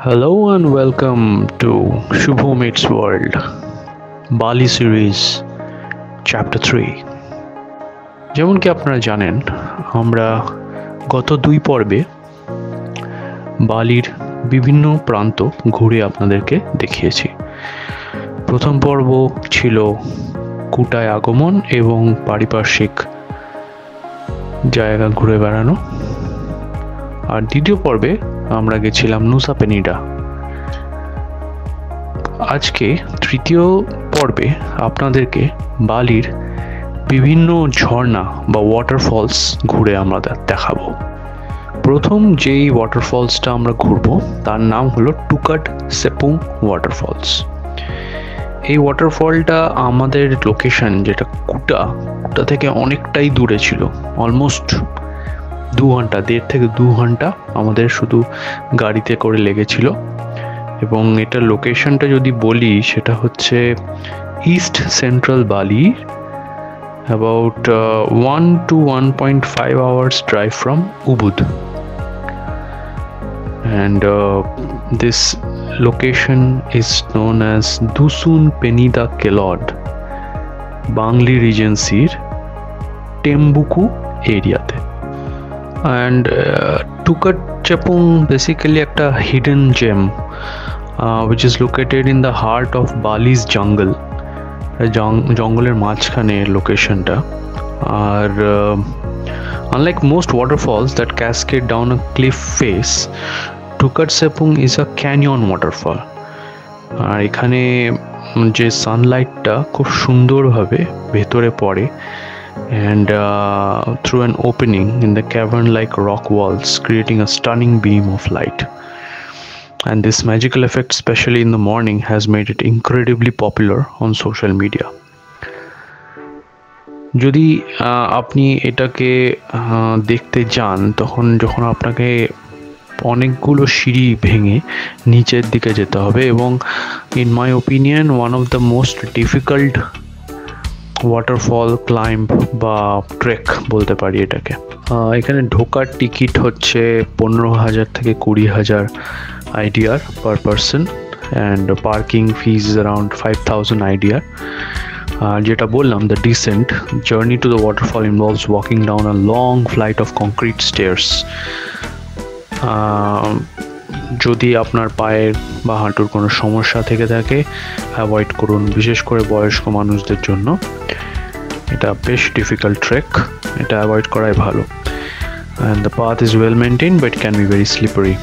Hello and welcome to Shubho Meets World, Bali Series, Chapter 3. যেমন কি আপনারা জানেন, আমরা গত 2 পর্বে বালির বিভিন্ন প্রান্ত ঘুরে আপনাদেরকে দেখিয়েছি। প্রথম পর্ব ছিল কুটায় আগমন এবং পারিপার্শ্বিক জায়গা ঘুরে বেড়ানো, আর দ্বিতীয় পর্বে আমরা গেছিলাম নুসা পেনিডা। আজকে তৃতীয় পর্বে আপনাদেরকে বালির বিভিন্ন ঝর্ণা বা ওয়াটারফলস ঘুরে আমরা দেখাবো। প্রথম যেই ওয়াটারফলসটা আমরা ঘুরবো তার নাম হলো টুকাট সেপুং ওয়াটারফলস। এই ওয়াটারফলটা আমাদের লোকেশন যেটা কুটা থেকে অনেকটাই দূরে ছিল, অলমোস্ট 2 ঘন্টা, 1.5 থেকে 2 ঘন্টা আমাদের শুধু গাড়িতে করে লেগেছিল। এবং এটার লোকেশনটা যদি বলি, সেটা হচ্ছে ইস্ট সেন্ট্রাল বালি, about 1 to 1.5 hours drive from Ubud. And this location is known as Dusun Penida Kelod, Bangli Regencyর টেম্বুকু এরিয়াতে। And Tukat Chepung basically একটা hidden gem which is located in the heart of Bali's jungle. জঙ্গলের মাঝখানে লোকেশনটা। আর unlike most waterfalls that cascade down a cliff face, Tukat Sepung is a canyon waterfall. আর এখানে যে সানলাইটটা খুব সুন্দরভাবে ভেতরে পড়ে, and through an opening in the cavern-like rock walls, creating a stunning beam of light. And this magical effect, especially in the morning, has made it incredibly popular on social media. যদি আপনি এটাকে দেখতে যান, তখন যখন আপনাকে অনেকগুলো সিঁড়ি ভেঙে নিচের দিকে যেতে হবে, এবং in my opinion one of the most difficult waterfall climb বা ট্রেক বলতে পারি এটাকে। এখানে ঢোকার টিকিট হচ্ছে 15,000 থেকে 20,000 IDR per person, and parking fees around 5,000 IDR। আর যেটা বললাম, the descent journey to the waterfall involves walking down a long flight of concrete stairs. যদি আপনার পায়ের বা হাঁটুর কোনো সমস্যা থেকে থাকে, অ্যাভয়েড করুন, বিশেষ করে বয়স্ক মানুষদের জন্য। এটা বেশ ডিফিকাল্ট ট্রেক, এটা অ্যাভয়েড করাই ভালো। And the path is well maintain but can be very slippery.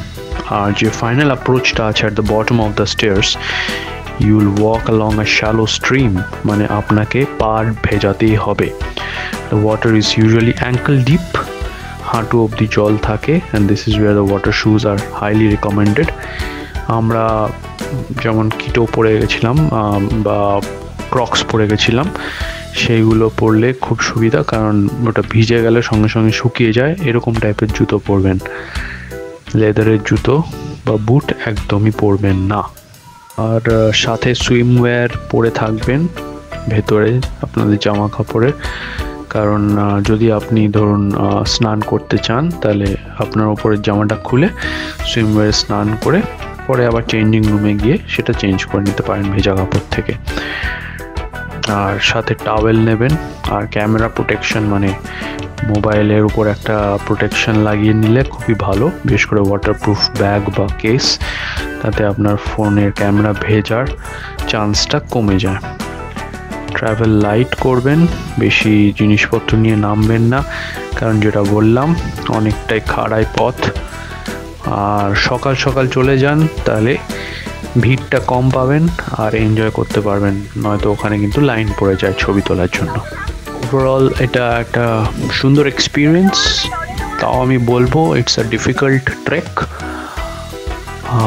আর যে ফাইনাল অ্যাপ্রোচটা আছে at the bottom of the stairs, you will walk along a shallow stream, মানে আপনাকে পা ভেজাতেই হবে। The water is usually ankle deep, হাঁটু অবধি জল থাকে, and this is where the water shoes are highly recommended. আমরা যেমন কিটো পরে গেছিলাম বা ক্রক্স পরে গেছিলাম, সেইগুলো পরলে খুব সুবিধা, কারণ ওটা ভিজে গেলে সঙ্গে সঙ্গে শুকিয়ে যায়। এরকম টাইপের জুতো পরবেন, লেদারের জুতো বা বুট একদমই পরবেন না। আর সাথে সুইমওয়্যার পরে থাকবেন ভেতরে আপনাদের জামা কাপড়ের, কারণ যদি আপনি ধরুন স্নান করতে চান, তাহলে আপনার ওপরের জামাটা খুলে সুইমওয়্যারে স্নান করে পরে আবার চেঞ্জিং রুমে গিয়ে সেটা চেঞ্জ করে নিতে পারেন ভেজা কাপড় থেকে। আর সাথে টাওয়েল নেবেন, আর ক্যামেরা প্রোটেকশন, মানে মোবাইলের উপর একটা প্রোটেকশন লাগিয়ে নিলে খুবই ভালো, বিশেষ করে ওয়াটারপ্রুফ ব্যাগ বা কেস, তাতে আপনার ফোনের ক্যামেরা ভেজার চান্সটা কমে যায়। ট্রাভেল লাইট করবেন, বেশি জিনিসপত্র নিয়ে নামবেন না, কারণ যেটা বললাম অনেকটাই খাড়াই পথ। আর সকাল সকাল চলে যান, তাহলে ভিড়টা কম পাবেন আর এনজয় করতে পারবেন, নয়তো ওখানে কিন্তু লাইন পড়ে যায় ছবি তোলার জন্য। ওভারঅল এটা একটা সুন্দর এক্সপিরিয়েন্স, তাও আমি বলবো ইটস আ ডিফিকাল্ট ট্রেক।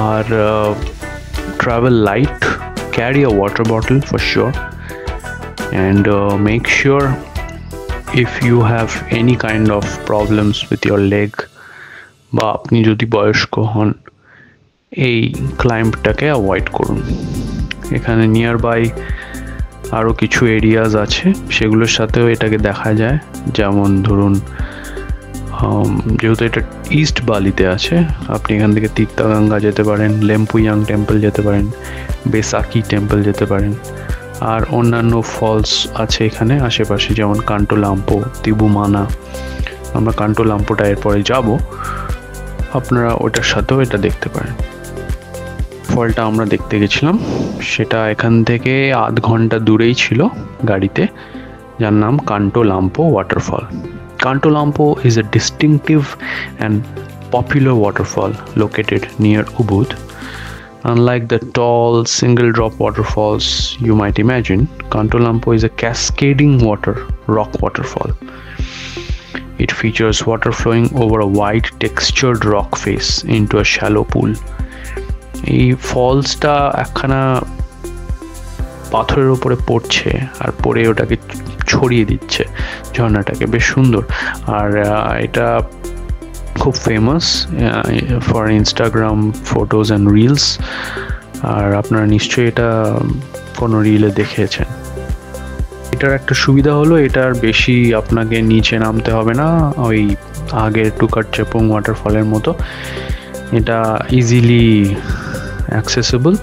আর travel light, carry a water bottle for sure, and make sure if you have any kind of problems with your leg বা আপনি যদি বয়স্ক হন, এই ক্লাইম্বটাকে অ্যাভয়েড করুন। এখানে নিয়ার বাই আরও কিছু এরিয়াজ আছে, সেগুলোর সাথেও এটাকে দেখা যায়, যেমন ধরুন যেহেতু এটা ইস্ট বালিতে আছে, আপনি এখান থেকে তিক্তাগঙ্গা যেতে পারেন, লেম্পুয়াং টেম্পল যেতে পারেন, বেসাকি টেম্পল যেতে পারেন, আর অন্যান্য ফলস আছে এখানে আশেপাশে, যেমন কান্টো লাম্পো, তিবুমানা। আমরা কান্টো লাম্পোটা এরপরে যাব, আপনারা ওটার সাথেও এটা দেখতে পারেন। ফলটা আমরা দেখতে গেছিলাম, সেটা এখান থেকে আধ ঘন্টা দূরেই ছিল গাড়িতে, যার নাম কান্টো লাম্পো waterfall. Kanto Lampo is a distinctive and popular waterfall located near Ubud. Unlike the tall single drop waterfalls you might imagine, Kanto Lampo is a cascading rock waterfall. It features water flowing over a wide textured rock face into a shallow pool. এই ফলসটা একখানা পাথরের উপরে পড়ছে আর পরে ওটাকে ছড়িয়ে দিচ্ছে ঝর্ণাটাকে, বেশ সুন্দর। আর এটা খুব famous for Instagram photos and reels, আর আপনারা নিশ্চয়ই এটা কোনো রিলে দেখেছেন। এটার একটা সুবিধা হলো এটার বেশি আপনাকে নিচে নামতে হবে না, ওই আগের টুকারচেপং ওয়াটারফলের মতো। এটা easily accessible,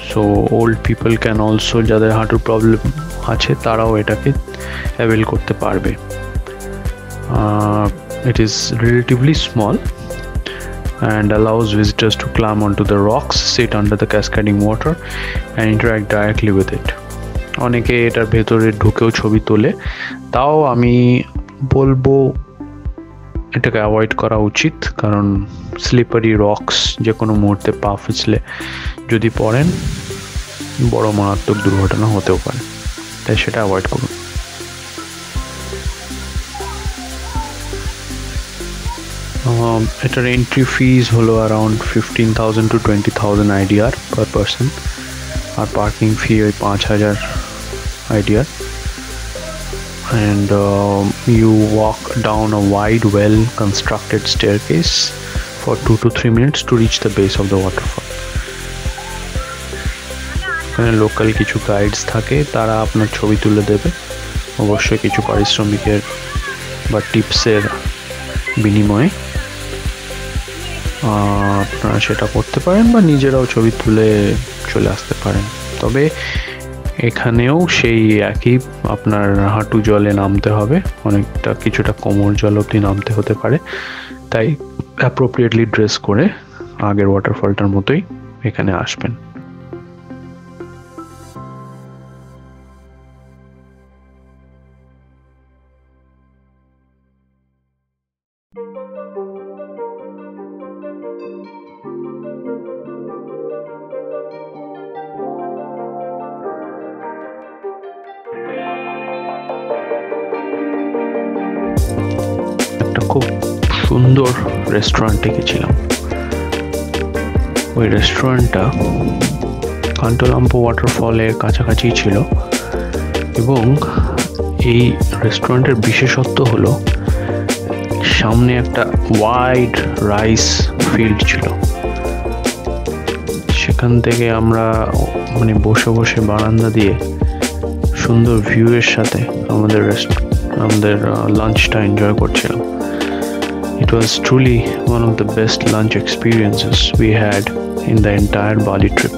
so old people can also, যাদের হাঁটুর প্রবলেম আছে তারাও এটাকে অ্যাভেল করতে পারবে। It is relatively small and allows visitors to climb onto the rocks, sit under the cascading water and interact directly with it. অনেকে এটার ভেতরে ঢুকেও ছবি তোলে, তাও আমি বলবো এটাকে অ্যাভয়েড করা উচিত, কারণ স্লিপারি রক্স যে কোনো মুহূর্তে পা পিছলে যদি পড়েন বড় মারাত্মক দুর্ঘটনা হতেও পারে, তাই সেটা অ্যাভয়েড করুন। এটার এন্ট্রি ফিজ হলো around 15,000 to 20,000 IDR per person, আর পার্কিং ফি ওই 5,000 IDR, and you walk down a wide well constructed staircase for 2 to 3 minutes to reach the base of the waterfall. এখানে লোকাল কিছু guides থাকে, তারা আপনার ছবি তুলে দেবে, অবশ্যই কিছু পারিশ্রমিকের বা টিপসের বিনিময়ে। আপনারা সেটা করতে পারেন বা নিজেরাও ছবি তুলে চলে আসতে পারেন। তবে এখানেও সেই একই, আপনার হাঁটু জলে নামতে হবে, অনেকটা কিছুটা কোমর জল অবধি নামতে হতে পারে, তাই অ্যাপ্রোপ্রিয়েটলি ড্রেস করে আগের ওয়াটারফলটার মতোই এখানে আসবেন। খুব সুন্দর রেস্টুরেন্টে গেছিলাম, ওই রেস্টুরেন্টটা কান্টো লাম্পো ওয়াটারফলের কাছাকাছি ছিল, এবং এই রেস্টুরেন্টের বিশেষত্ব হলো সামনে একটা ওয়াইড রাইস ফিল্ড ছিল, সেখান থেকে আমরা মানে বসে বসে বারান্দা দিয়ে সুন্দর ভিউয়ের সাথে আমাদের লাঞ্চটা এনজয় করছিলাম। It was truly one of the best lunch experiences we had in the entire Bali trip.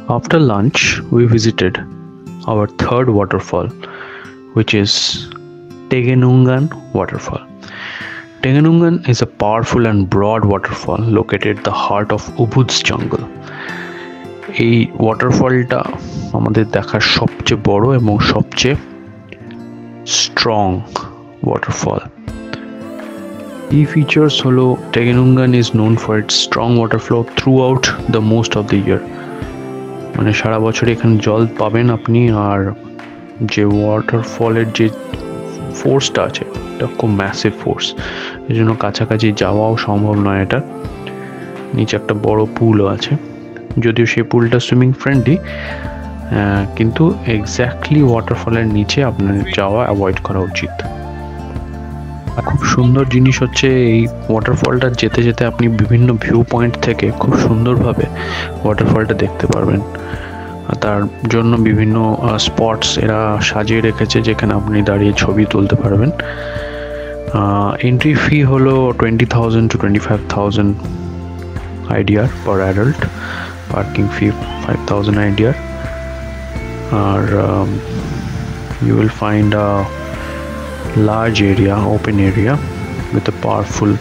After lunch, we visited our third waterfall, which is Tegenungan waterfall. Tegenungan is a powerful and broad waterfall located at the heart of Ubud's jungle. এই ওয়াটারফলটা আমাদের দেখার সবচেয়ে বড় এবং সবচেয়ে strong waterfall. Key features হলো Tegenungan is known for its strong water flow throughout the most of the year. মানে সারা বছর এখানে জল পাবেন আপনি, আর যে ওয়াটারফলের যে ফোর্সটা আছে এটা খুব ম্যাসিভ ফোর্স, এই জন্য কাছাকাছি যাওয়াও সম্ভব নয়। এটা নিচে একটা বড় পুলও আছে, যদিও সেই পুলটা সুইমিং ফ্রেন্ডলি, কিন্তু এক্স্যাক্টলি ওয়াটারফলের নিচে আপনার যাওয়া অ্যাভয়েড করা উচিত। খুব সুন্দর জিনিস হচ্ছে এই ওয়াটারফলটা যেতে যেতে আপনি বিভিন্ন ভিউ পয়েন্ট থেকে খুব সুন্দরভাবে ওয়াটারফলটা দেখতে পারবেন। তার জন্য বিভিন্ন স্পটস এরা সাজিয়ে রেখেছে যেখানে আপনি দাঁড়িয়ে ছবি তুলতে পারবেন। এন্ট্রি ফি হলো 20,000 to 25,000 IDR per adult, parking fee 5,000 IDR, or you will find a large area, open area with a powerful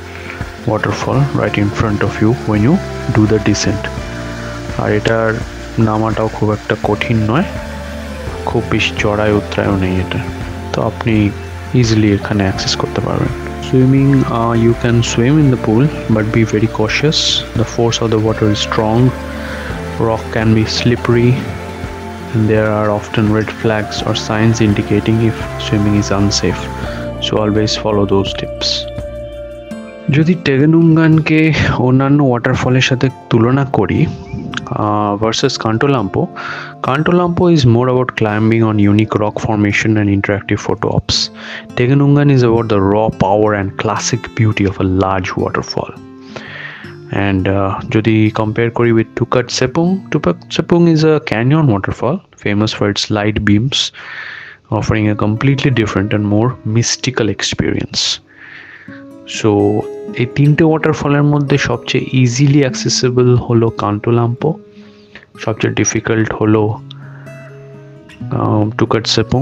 waterfall right in front of you when you do the descent. আর এটার নামাটাও খুব একটা কঠিন নয়, খুব বেশি চড়াই উতরায়ও নেই এটা, তো আপনি ইজিলি এখানে অ্যাক্সেস করতে পারবেন। Swimming, you can swim in the pool, but be very cautious. The force of the water is strong, rock can be slippery, and there are often red flags or signs indicating if swimming is unsafe, so always follow those tips. যদি টেগেনুঙ্গানকে অন্যান্য ওয়াটারফলের সাথে তুলনা করি versus Kantolampo is more about climbing on unique rock formation and interactive photo ops. Tegenungan is about the raw power and classic beauty of a large waterfall. And যদি compare করি with Tukad Sepung is a canyon waterfall famous for its light beams, offering a completely different and more mystical experience. So এই তিনটে ওয়াটারফলের মধ্যে সবচেয়ে easily accessible হলো কান্টোলাম্পো, সবচেয়ে difficult হলো Tukad Sepung,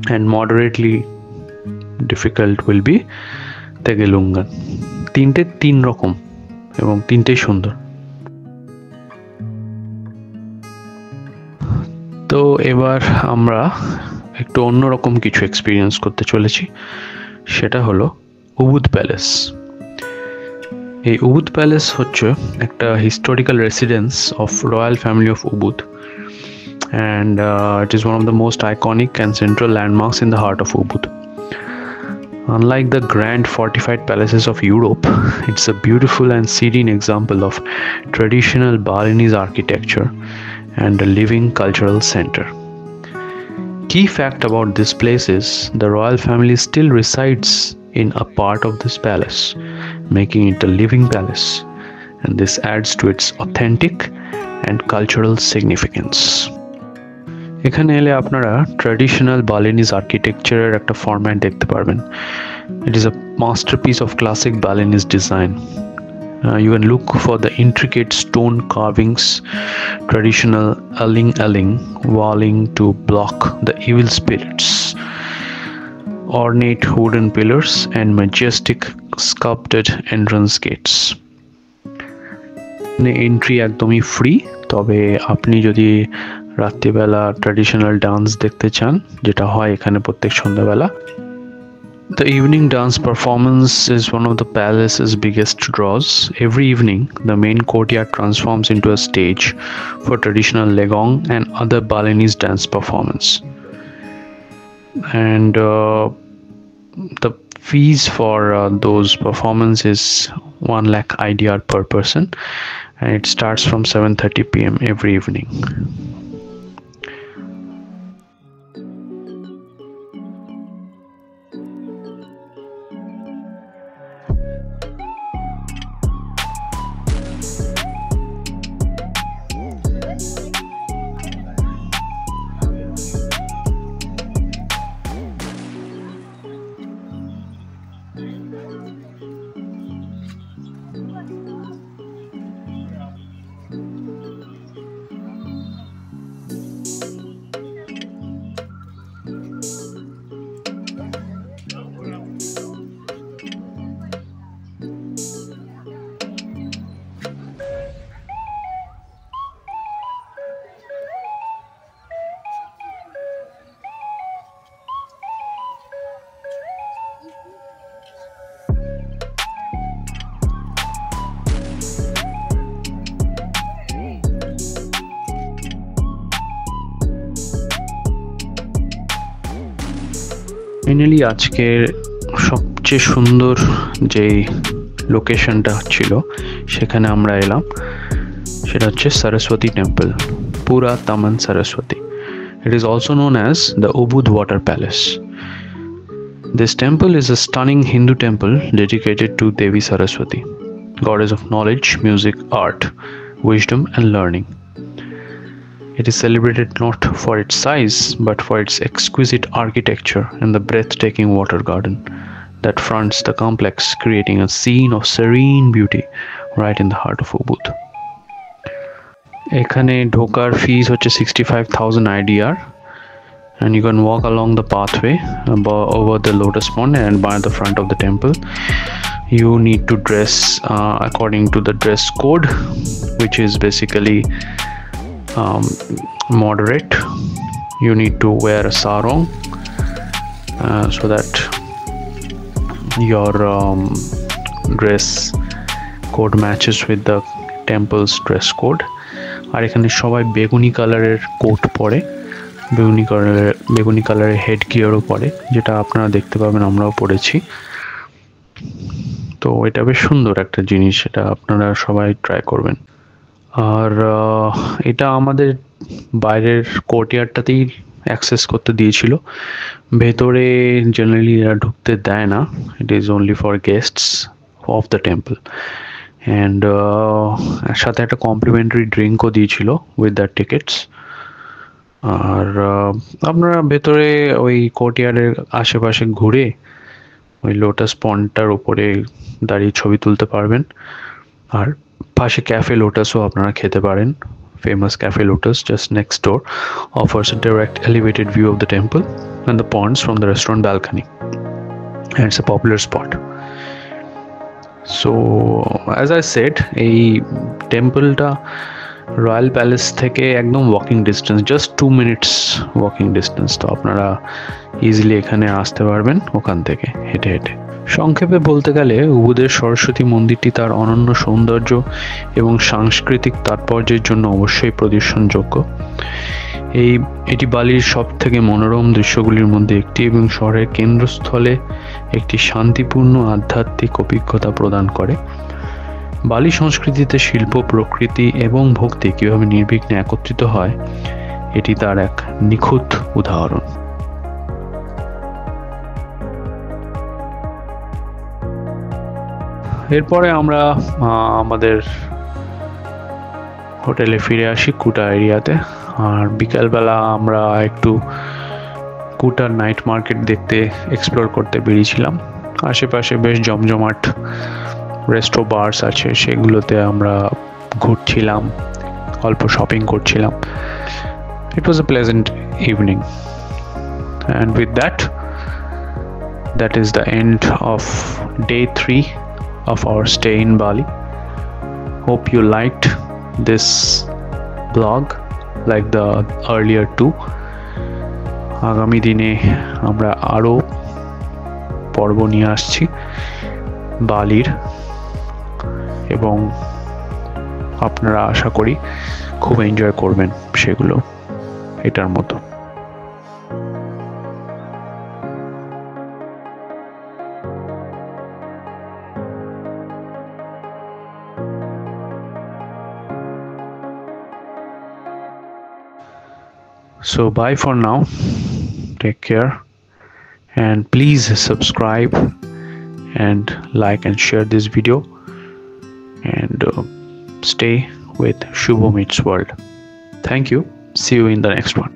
and moderately difficult will be Tegenungan. তিনটে তিন রকম এবং তিনটেই সুন্দর। তো এবার আমরা একটু অন্যরকম কিছু এক্সপিরিয়েন্স করতে চলেছি, সেটা হলো উবুদ প্যালেস। এই উবুদ প্যালেস হচ্ছে একটা historical residence of royal family of Ubud, and it is one of the most iconic and central landmarks in the heart of Ubud. Unlike the grand fortified palaces of Europe, it's a beautiful and serene example of traditional Balinese architecture and a living cultural center. Key fact about this place is the royal family still resides in a part of this palace, making it a living palace, and this adds to its authentic and cultural significance. এখানে এলে আপনারা traditional Balinese আর্কিটেকচারের একটা format দেখতে পারবেন। It is a masterpiece of classic Balinese design. You can look for the intricate stone carvings, traditional aling walling to block the evil spirits, ornate wooden pillars, and majestic sculpted entrance gates. Entry একদমই free, তবে আপনি যদি রাত্রিবেলা traditional dance দেখতে চান, যেটা হয় এখানে প্রত্যেক সন্ধ্যাবেলা, the evening dance performance is one of the palace's biggest draws. Every evening, the main courtyard transforms into a stage for traditional legong and other Balinese dance performance. And the fees for those performances is 1 lakh IDR per person, and it starts from 7:30 PM every evening. Finally আজকের সবচেয়ে সুন্দর যেই লোকেশনটা ছিল সেখানে আমরা এলাম, সেটা হচ্ছে সরস্বতী টেম্পল, পুরা তামান Saraswati. It is also known as the Ubud Water Palace. This temple is a stunning Hindu temple dedicated to Devi Saraswati, goddess of knowledge, music, art, wisdom and learning. It is celebrated not for its size but for its exquisite architecture and the breathtaking water garden that fronts the complex, creating a scene of serene beauty right in the heart of Ubud. এখানে ঢোকার ফিস হচ্ছে 65,000 IDR and you can walk along the pathway over the lotus pond and by the front of the temple. You need to dress according to the dress code, which is basically moderate. You need to wear a sarong so that your dress code matches with the temple's dress code. আর এখানে সবাই বেগুনি কালারের coat পরে, বেগুনি কালারের head গিয়ারও পরে, যেটা আপনারা দেখতে পাবেন, আমরাও পরেছি. তো এটা বেশ সুন্দর একটা জিনিস, এটা আপনারা সবাই ট্রাই করবেন. আর এটা আমাদের বাইরের কোর্টইয়ার্ডটাতেই অ্যাক্সেস করতে দিয়েছিল, ভেতরে জেনারেলি এরা ঢুকতে দেয় না. It is only for guests of the temple. And সাথে একটা কমপ্লিমেন্টারি ড্রিঙ্কও দিয়েছিল উইথ দ্য টিকিটস. আর আপনারা ভেতরে ওই কোর্টইয়ার্ডের আশেপাশে ঘুরে ওই লোটাস পন্ডটার উপরে দাঁড়িয়ে ছবি তুলতে পারবেন. আর পাশে ক্যাফে লোটাসও আপনারা খেতে পারেন. Famous Cafe Lotus just next door offers a direct elevated view of the temple and the ponds from the restaurant balcony, and it's a popular spot. So as I said, এই টেম্পলটা royal palace থেকে একদম walking distance, just 2 minutes walking distance. তো আপনারা easily এখানে আসতে পারবেন ওখান থেকে হেঁটে হেঁটে. সংক্ষেপে বলতে গেলে উবুদের সরস্বতী মন্দিরটি তার অনন্য সৌন্দর্য এবং সাংস্কৃতিক তাৎপর্যের জন্য অবশ্যই প্রদর্শনযোগ্য. এটি বালির সব থেকে মনোরম দৃশ্যগুলির মধ্যে একটি এবং শহরের কেন্দ্রস্থলে একটি শান্তিপূর্ণ আধ্যাত্মিক অভিজ্ঞতা প্রদান করে. বালি সংস্কৃতিতে শিল্প, প্রকৃতি এবং ভক্তি কীভাবে নির্বিঘ্নে একত্রিত হয়, এটি তার এক নিখুঁত উদাহরণ. এরপরে আমরা আমাদের হোটেলে ফিরে আসি কুটা এরিয়াতে. আর বিকালবেলা আমরা একটু কুটার নাইট মার্কেট দেখতে, এক্সপ্লোর করতে বেরিয়েছিলাম. আশেপাশে বেশ জমজমাট রেস্টো বার্স আছে, সেগুলোতে আমরা ঘুরছিলাম, অল্প শপিং করছিলাম. It was a pleasant evening. And with that is the end of day 3 of our stay in Bali. Hope you liked this vlog like the earlier two. আগামী দিনে আমরা আরো পর্ব নিয়ে আসছি বালির, এবং আপনারা আশা করি খুব এনজয় করবেন সেগুলো এটার মতো. So bye for now, take care, and please subscribe and like and share this video, and stay with Shubho Meets World. Thank you. See you in the next one.